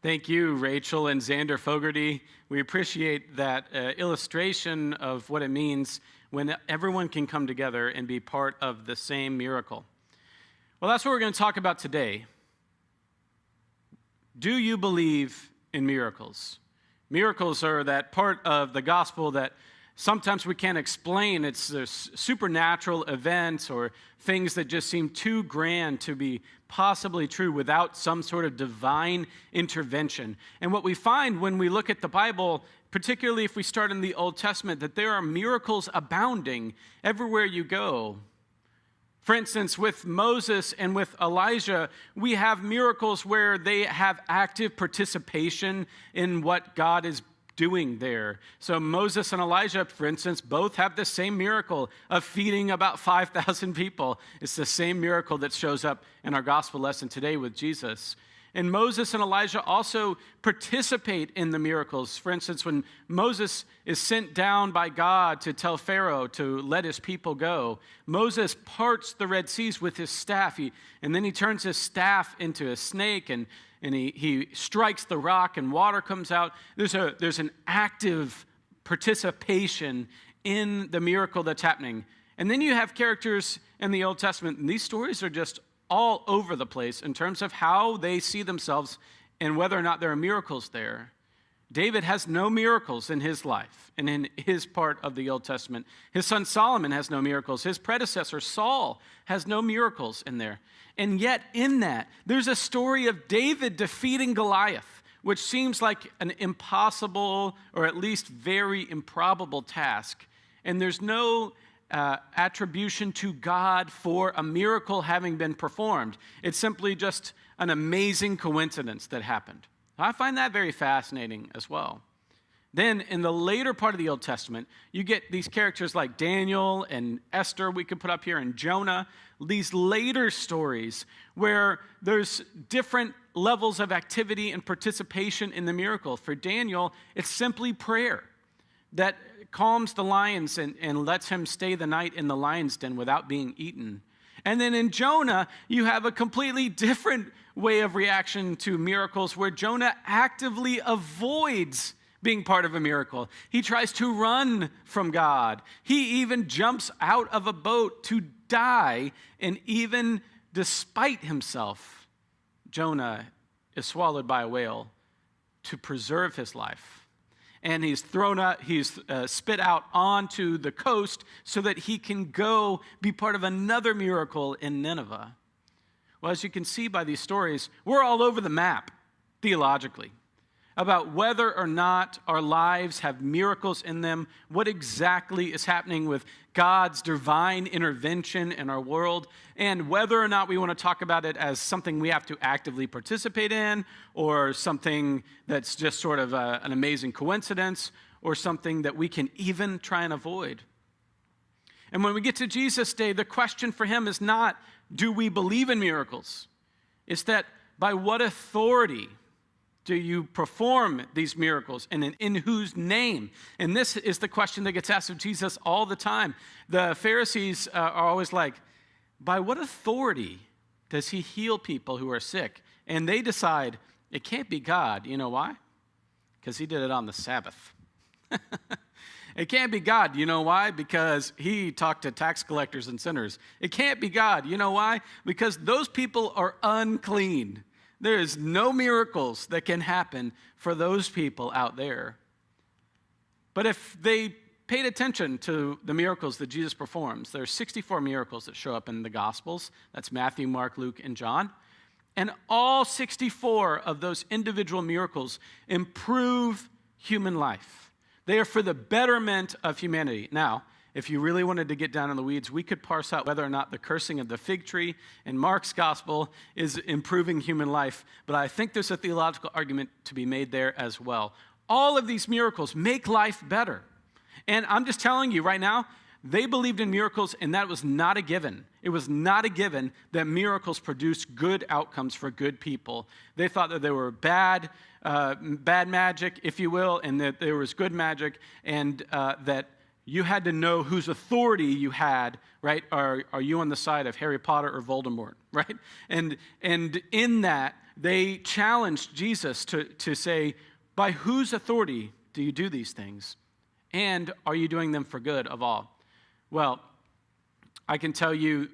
Thank you, Rachel and Xander Fogarty. We appreciate that illustration of what it means when everyone can come together and be part of the same miracle. Well, that's what we're going to talk about today. Do you believe in miracles? Miracles are that part of the gospel that sometimes we can't explain. It's supernatural events or things that just seem too grand to be possibly true without some sort of divine intervention. And what we find when we look at the Bible, particularly if we start in the Old Testament, that there are miracles abounding everywhere you go. For instance, with Moses and with Elijah, we have miracles where they have active participation in what God is doing there. So Moses and Elijah, for instance, both have the same miracle of feeding about 5,000 people. It's the same miracle that shows up in our gospel lesson today with Jesus. And Moses and Elijah also participate in the miracles. For instance, when Moses is sent down by God to tell Pharaoh to let his people go, Moses parts the Red Seas with his staff. And then he turns his staff into a snake, and he strikes the rock and water comes out. There's an active participation in the miracle that's happening. And then you have characters in the Old Testament, and these stories are just all over the place in terms of how they see themselves and whether or not there are miracles there. David has no miracles in his life and in his part of the Old Testament. His son Solomon has no miracles. His predecessor Saul has no miracles in there. And yet in that, there's a story of David defeating Goliath, which seems like an impossible or at least very improbable task. And there's no attribution to God for a miracle having been performed. It's simply just an amazing coincidence that happened. I find that very fascinating as well. Then in the later part of the Old Testament, you get these characters like Daniel and Esther, we could put up here, and Jonah, these later stories where there's different levels of activity and participation in the miracle. For Daniel, it's simply prayer that calms the lions and lets him stay the night in the lion's den without being eaten. And then in Jonah, you have a completely different way of reaction to miracles where Jonah actively avoids being part of a miracle. He tries to run from God. He even jumps out of a boat to die, and even despite himself, Jonah is swallowed by a whale to preserve his life. And he's spit out onto the coast so that he can go be part of another miracle in Nineveh. Well, as you can see by these stories, we're all over the map theologically about whether or not our lives have miracles in them, what exactly is happening with God's divine intervention in our world, and whether or not we want to talk about it as something we have to actively participate in, or something that's just sort of an amazing coincidence, or something that we can even try and avoid. And when we get to Jesus' day, the question for him is not, do we believe in miracles? It's that by what authority do you perform these miracles, and in whose name? And this is the question that gets asked of Jesus all the time. The Pharisees are always like, by what authority does he heal people who are sick? And they decide, it can't be God. You know why? Because he did it on the Sabbath. It can't be God. You know why? Because he talked to tax collectors and sinners. It can't be God. You know why? Because those people are unclean. There is no miracles that can happen for those people out there. But if they paid attention to the miracles that Jesus performs, there are 64 miracles that show up in the Gospels. That's Matthew, Mark, Luke, and John. And all 64 of those individual miracles improve human life. They are for the betterment of humanity. Now, if you really wanted to get down in the weeds, we could parse out whether or not the cursing of the fig tree in Mark's gospel is improving human life. But I think there's a theological argument to be made there as well. All of these miracles make life better. And I'm just telling you right now, they believed in miracles, and that was not a given. It was not a given that miracles produce good outcomes for good people. They thought that there were bad magic, if you will, and that there was good magic, and that you had to know whose authority you had, right? Are you on the side of Harry Potter or Voldemort, right? And in that, they challenged Jesus to say, by whose authority do you do these things? And are you doing them for good of all? Well, I can tell you,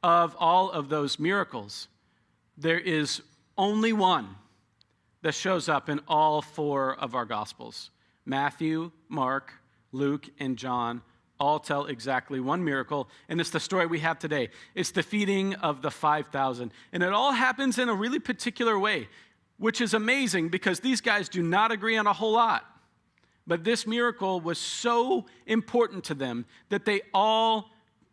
of all of those miracles, there is only one that shows up in all four of our Gospels. Matthew, Mark, Luke, and John all tell exactly one miracle, and it's the story we have today. It's the feeding of the 5,000. And it all happens in a really particular way, which is amazing because these guys do not agree on a whole lot. But this miracle was so important to them that they all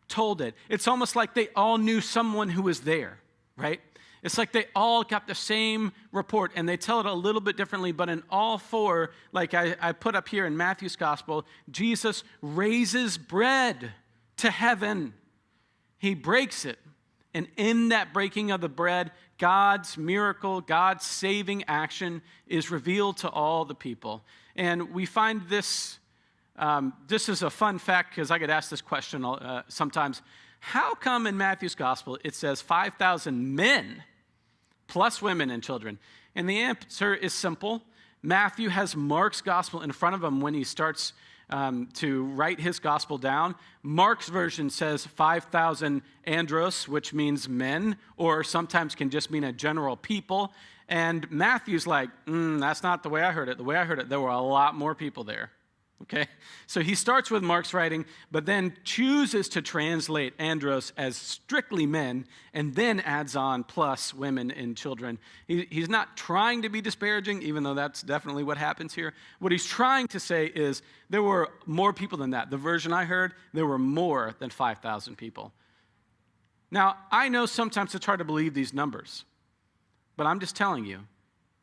told it. It's almost like they all knew someone who was there, right? It's like they all got the same report, and they tell it a little bit differently, but in all four, like I put up here in Matthew's gospel, Jesus raises bread to heaven. He breaks it, and in that breaking of the bread, God's miracle, God's saving action is revealed to all the people. And we find this, this is a fun fact because I get asked this question sometimes. How come in Matthew's gospel it says 5,000 men plus women and children? And the answer is simple. Matthew has Mark's gospel in front of him when he starts to write his gospel down. Mark's version says 5,000 andros, which means men, or sometimes can just mean a general people. And Matthew's like, that's not the way I heard it. The way I heard it, there were a lot more people there. Okay? So he starts with Mark's writing, but then chooses to translate andros as strictly men, and then adds on plus women and children. He's not trying to be disparaging, even though that's definitely what happens here. What he's trying to say is there were more people than that. The version I heard, there were more than 5,000 people. Now, I know sometimes it's hard to believe these numbers, but I'm just telling you,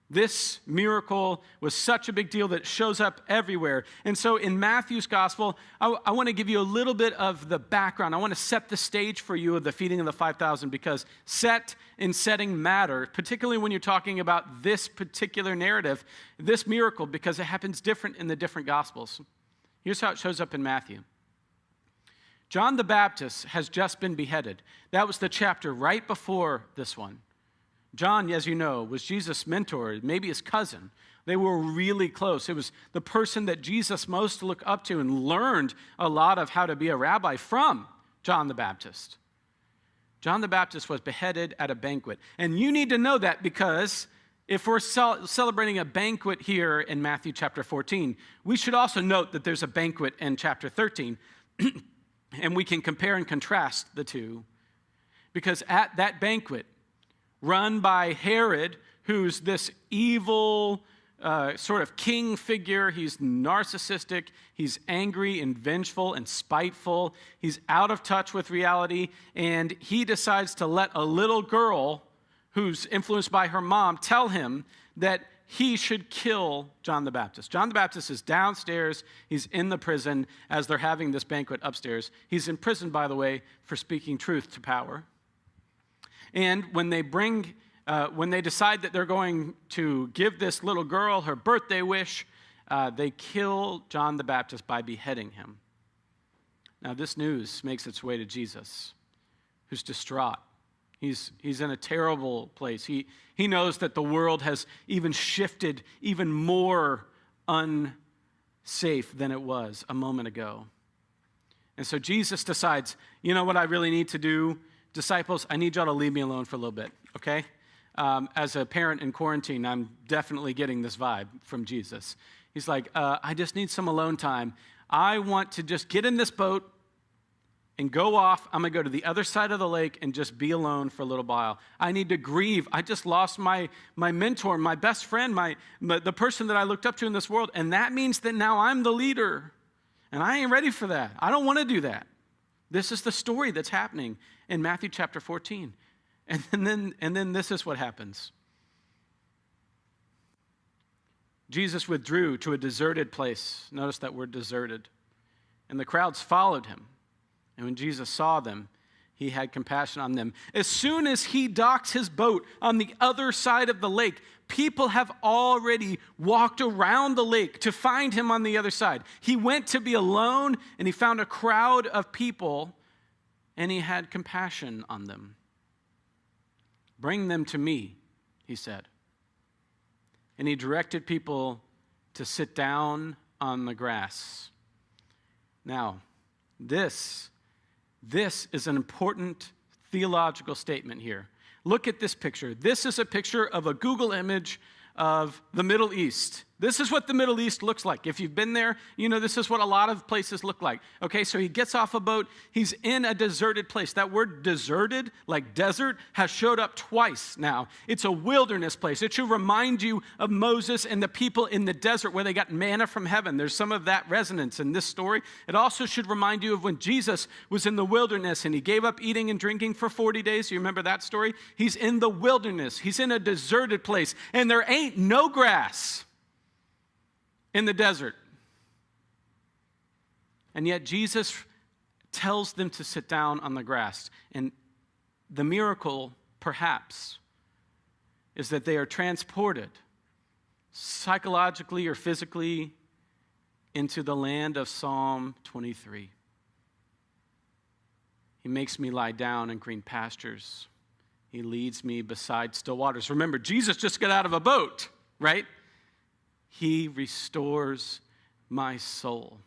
this miracle was such a big deal that it shows up everywhere. And so in Matthew's gospel, I want to give you a little bit of the background. I want to set the stage for you of the feeding of the 5,000 because set and setting matter, particularly when you're talking about this particular narrative, this miracle, because it happens different in the different gospels. Here's how it shows up in Matthew. John the Baptist has just been beheaded. That was the chapter right before this one. John, as you know, was Jesus' mentor, maybe his cousin. They were really close. It was the person that Jesus most looked up to and learned a lot of how to be a rabbi from, John the Baptist. John the Baptist was beheaded at a banquet. And you need to know that because if we're celebrating a banquet here in Matthew chapter 14, we should also note that there's a banquet in chapter 13. And we can compare and contrast the two. Because at that banquet, run by Herod, who's this evil sort of king figure. He's narcissistic, he's angry and vengeful and spiteful. He's out of touch with reality, and he decides to let a little girl who's influenced by her mom tell him that he should kill John the Baptist. John the Baptist is downstairs. He's in the prison as they're having this banquet upstairs. He's in prison, by the way, for speaking truth to power. And when they decide that they're going to give this little girl her birthday wish, they kill John the Baptist by beheading him. Now, this news makes its way to Jesus, who's distraught. He's in a terrible place. He knows that the world has even shifted even more unsafe than it was a moment ago. And so Jesus decides, you know what I really need to do? Disciples, I need y'all to leave me alone for a little bit, okay? As a parent in quarantine, I'm definitely getting this vibe from Jesus. He's like, I just need some alone time. I want to just get in this boat and go off. I'm going to go to the other side of the lake and just be alone for a little while. I need to grieve. I just lost my mentor, my best friend, the person that I looked up to in this world, and that means that now I'm the leader, and I ain't ready for that. I don't want to do that. This is the story that's happening in Matthew chapter 14. And then this is what happens. Jesus withdrew to a deserted place. Notice that word deserted. And the crowds followed him. And when Jesus saw them, he had compassion on them. As soon as he docks his boat on the other side of the lake, people have already walked around the lake to find him on the other side. He went to be alone, and he found a crowd of people, and he had compassion on them. Bring them to me, he said. And he directed people to sit down on the grass. Now, this is an important theological statement here. Look at this picture. This is a picture of a Google image of the Middle East. This is what the Middle East looks like. If you've been there, you know this is what a lot of places look like. Okay, so he gets off a boat. He's in a deserted place. That word deserted, like desert, has showed up twice now. It's a wilderness place. It should remind you of Moses and the people in the desert where they got manna from heaven. There's some of that resonance in this story. It also should remind you of when Jesus was in the wilderness and he gave up eating and drinking for 40 days. You remember that story? He's in the wilderness. He's in a deserted place, and there ain't no grass in the desert. And yet Jesus tells them to sit down on the grass. And the miracle, perhaps, is that they are transported psychologically or physically into the land of Psalm 23. He makes me lie down in green pastures. He leads me beside still waters. Remember, Jesus just got out of a boat, right? He restores my soul.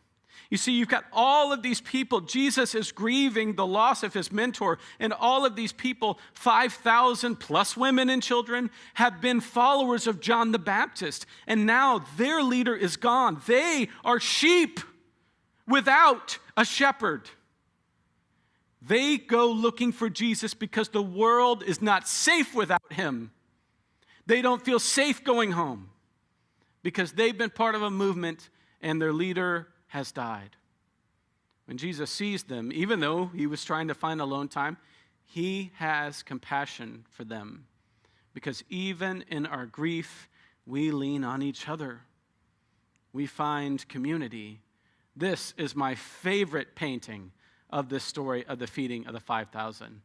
You see, you've got all of these people. Jesus is grieving the loss of his mentor, and all of these people, 5,000 plus women and children, have been followers of John the Baptist, and now their leader is gone. They are sheep without a shepherd. They go looking for Jesus because the world is not safe without him. They don't feel safe going home because they've been part of a movement and their leader has died. When Jesus sees them, even though he was trying to find alone time, he has compassion for them because even in our grief, we lean on each other. We find community. This is my favorite painting of this story of the feeding of the 5,000.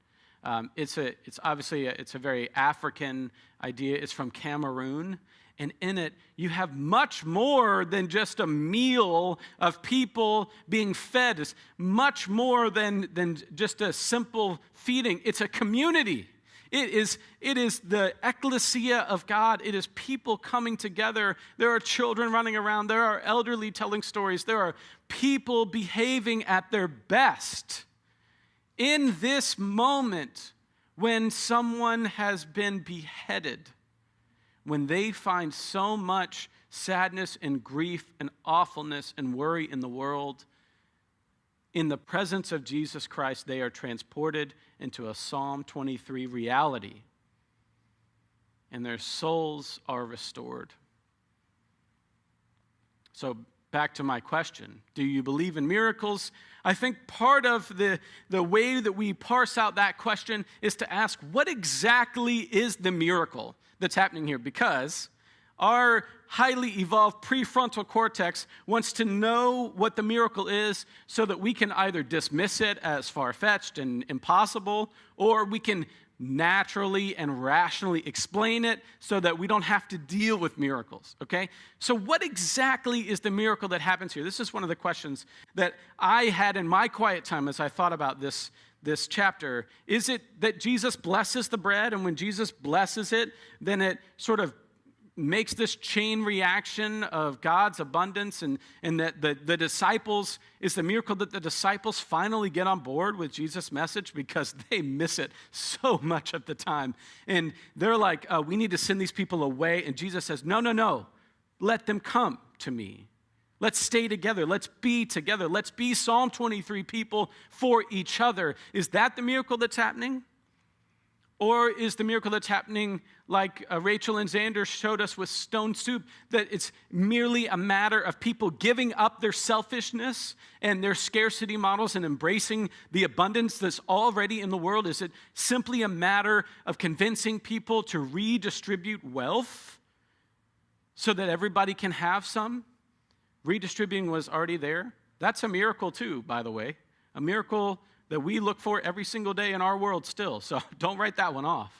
It's a very African idea. It's from Cameroon. And in it, you have much more than just a meal of people being fed. It's much more than just a simple feeding. It's a community. It is the ecclesia of God. It is people coming together. There are children running around. There are elderly telling stories. There are people behaving at their best. In this moment, when someone has been beheaded, when they find so much sadness and grief and awfulness and worry in the world, in the presence of Jesus Christ, they are transported into a Psalm 23 reality, and their souls are restored. So back to my question, do you believe in miracles? I think part of the way that we parse out that question is to ask, what exactly is the miracle that's happening here? Because our highly evolved prefrontal cortex wants to know what the miracle is so that we can either dismiss it as far-fetched and impossible, or we can naturally and rationally explain it so that we don't have to deal with miracles, okay? So what exactly is the miracle that happens here? This is one of the questions that I had in my quiet time as I thought about this chapter. Is it that Jesus blesses the bread, and when Jesus blesses it, then it sort of makes this chain reaction of God's abundance, and that the disciples, is the miracle that the disciples finally get on board with Jesus' message because they miss it so much of the time. And they're like, we need to send these people away. And Jesus says, no, let them come to me. Let's stay together. Let's be together. Let's be Psalm 23 people for each other. Is that the miracle that's happening? Or is the miracle that's happening like Rachel and Xander showed us with stone soup, that it's merely a matter of people giving up their selfishness and their scarcity models and embracing the abundance that's already in the world? Is it simply a matter of convincing people to redistribute wealth so that everybody can have some? Redistributing was already there. That's a miracle too, by the way. A miracle that we look for every single day in our world still. So don't write that one off.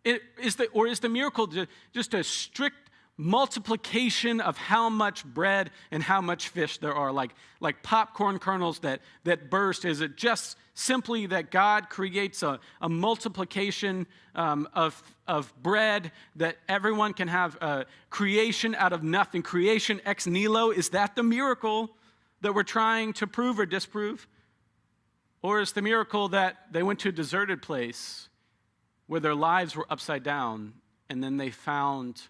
Is the miracle just a strict multiplication of how much bread and how much fish there are, like popcorn kernels that burst? Is it just simply that God creates a multiplication of bread, that everyone can have creation out of nothing, creation ex nihilo? Is that the miracle that we're trying to prove or disprove? Or is the miracle that they went to a deserted place where their lives were upside down and then they found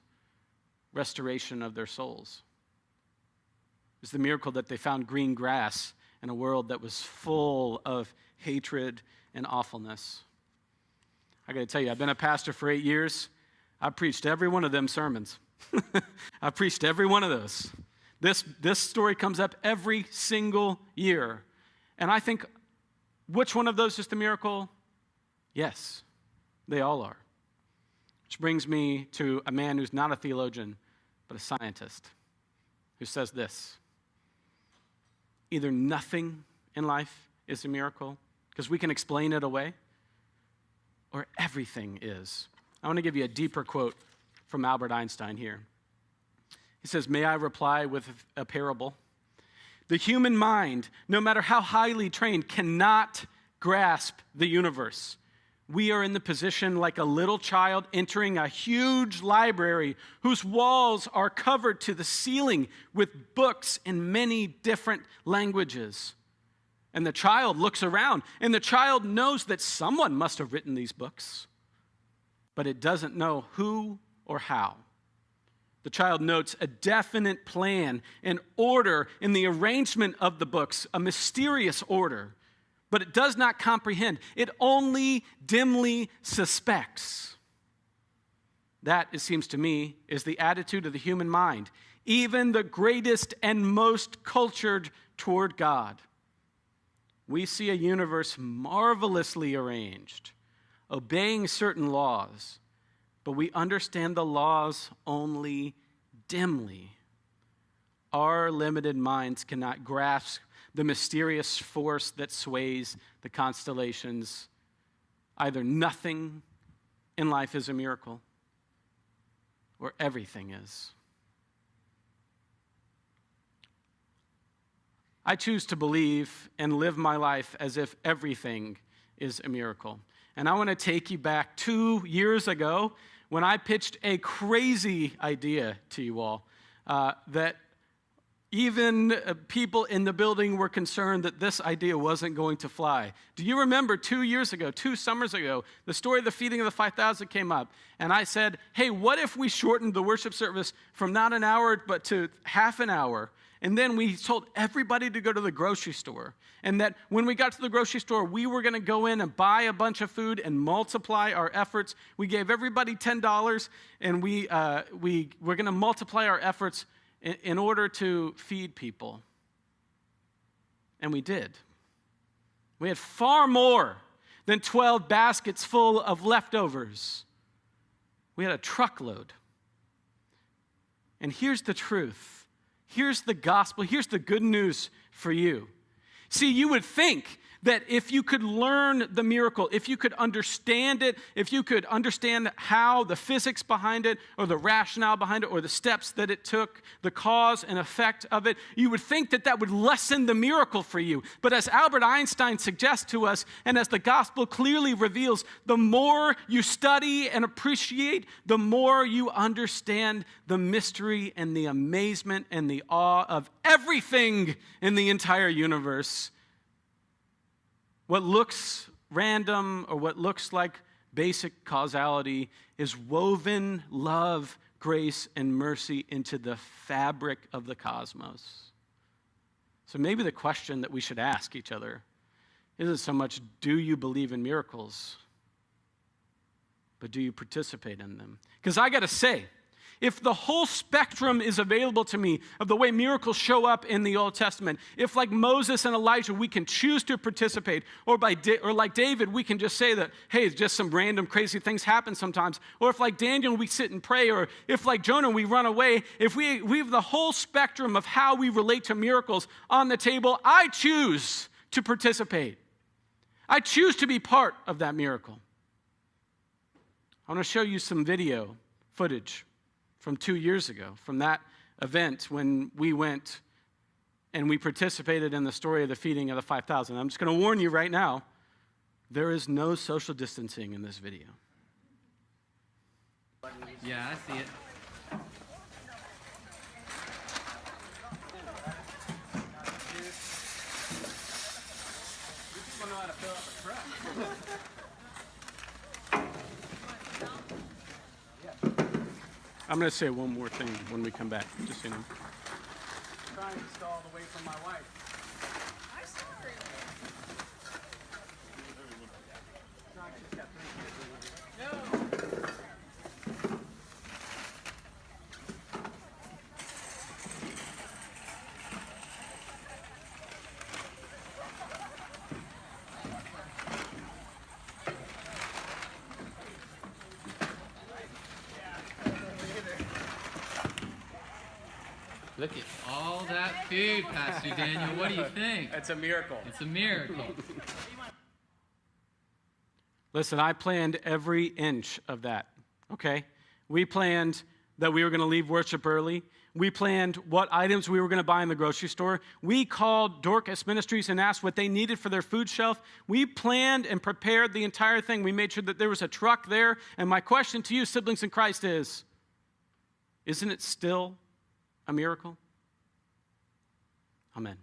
restoration of their souls? Is the miracle that they found green grass in a world that was full of hatred and awfulness? I got to tell you, I've been a pastor for 8 years. I've preached every one of them sermons. I've preached every one of those. This story comes up every single year. And I think, which one of those is the miracle? Yes, they all are. Which brings me to a man who's not a theologian, but a scientist, who says this: either nothing in life is a miracle, because we can explain it away, or everything is. I want to give you a deeper quote from Albert Einstein here. He says, "May I reply with a parable? The human mind, no matter how highly trained, cannot grasp the universe. We are in the position like a little child entering a huge library whose walls are covered to the ceiling with books in many different languages. And the child looks around, and the child knows that someone must have written these books, but it doesn't know who or how. The child notes a definite plan and order in the arrangement of the books, a mysterious order, but it does not comprehend. It only dimly suspects." That, it seems to me, is the attitude of the human mind, even the greatest and most cultured toward God. We see a universe marvelously arranged, obeying certain laws, but we understand the laws only dimly. Our limited minds cannot grasp the mysterious force that sways the constellations. Either nothing in life is a miracle, or everything is. I choose to believe and live my life as if everything is a miracle. And I want to take you back 2 years ago when I pitched a crazy idea to you all, that even people in the building were concerned that this idea wasn't going to fly. Do you remember 2 years ago, 2 summers ago, the story of the feeding of the 5,000 came up, and I said, hey, what if we shortened the worship service from not an hour but to half an hour? And then we told everybody to go to the grocery store. And that when we got to the grocery store, we were going to go in and buy a bunch of food and multiply our efforts. We gave everybody $10, and we were going to multiply our efforts in order to feed people. And we did. We had far more than 12 baskets full of leftovers. We had a truckload. And here's the truth. Here's the gospel. Here's the good news for you. See, you would think that if you could learn the miracle, if you could understand it, if you could understand how the physics behind it, or the rationale behind it, or the steps that it took, the cause and effect of it, you would think that that would lessen the miracle for you. But as Albert Einstein suggests to us, and as the gospel clearly reveals, the more you study and appreciate, the more you understand the mystery and the amazement and the awe of everything in the entire universe. What looks random or what looks like basic causality is woven love, grace, and mercy into the fabric of the cosmos. So maybe the question that we should ask each other isn't so much, do you believe in miracles? But do you participate in them? Because I got to say, if the whole spectrum is available to me of the way miracles show up in the Old Testament, if like Moses and Elijah, we can choose to participate, or like David, we can just say that, hey, it's just some random crazy things happen sometimes, or if like Daniel, we sit and pray, or if like Jonah, we run away, if we have the whole spectrum of how we relate to miracles on the table, I choose to participate. I choose to be part of that miracle. I want to show you some video footage from 2 years ago, from that event when we went and we participated in the story of the feeding of the 5,000. I'm just going to warn you right now, there is no social distancing in this video. Yeah, I see it. I'm going to say one more thing when we come back, just so you know. I'm trying to stall away from my wife. I'm sorry. Look at all that food, Pastor Daniel. What do you think? It's a miracle. It's a miracle. Listen, I planned every inch of that, okay? We planned that we were going to leave worship early. We planned what items we were going to buy in the grocery store. We called Dorcas Ministries and asked what they needed for their food shelf. We planned and prepared the entire thing. We made sure that there was a truck there. And my question to you, siblings in Christ, is, isn't it still a miracle? Amen.